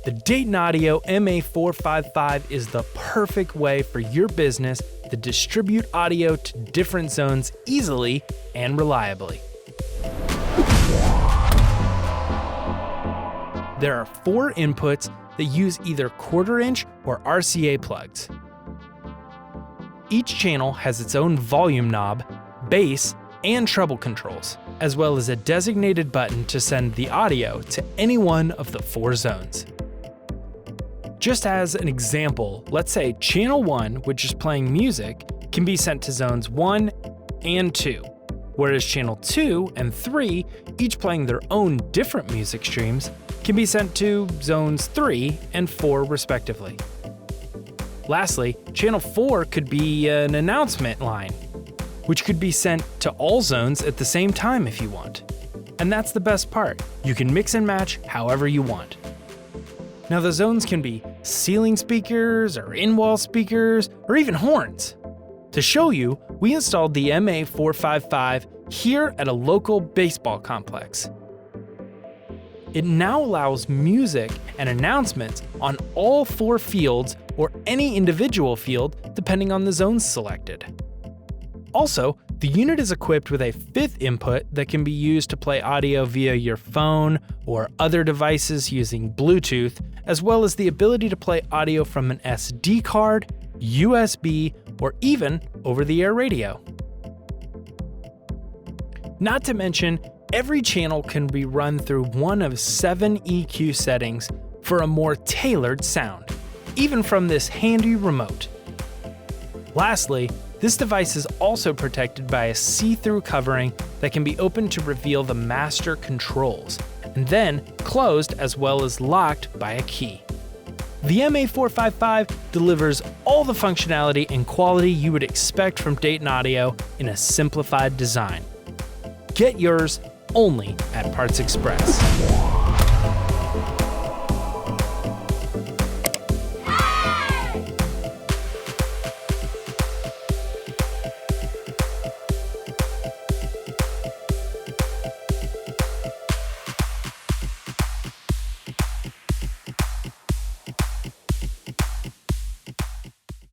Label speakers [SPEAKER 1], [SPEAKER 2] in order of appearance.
[SPEAKER 1] The Dayton Audio MA455 is the perfect way for your business to distribute audio to different zones easily and reliably. There are 4 inputs that use either quarter-inch or RCA plugs. Each channel has its own volume knob, bass, and treble controls, as well as a designated button to send the audio to any one of the 4 zones. Just as an example, let's say channel 1, which is playing music, can be sent to zones 1 and 2, whereas channel 2 and 3, each playing their own different music streams, can be sent to zones 3 and 4 respectively. Lastly, channel 4 could be an announcement line, which could be sent to all zones at the same time if you want. And that's the best part. You can mix and match however you want. Now the zones can be ceiling speakers or in-wall speakers or even horns. To show you, we installed the MA455 here at a local baseball complex. It now allows music and announcements on all 4 fields or any individual field depending on the zones selected. Also, the unit is equipped with a 5th input that can be used to play audio via your phone or other devices using Bluetooth, as well as the ability to play audio from an SD card, USB, or even over-the-air radio. Not to mention, every channel can be run through one of 7 EQ settings for a more tailored sound, even from this handy remote. Lastly, this device is also protected by a see-through covering that can be opened to reveal the master controls, and then closed as well as locked by a key. The MA455 delivers all the functionality and quality you would expect from Dayton Audio in a simplified design. Get yours only at Parts Express.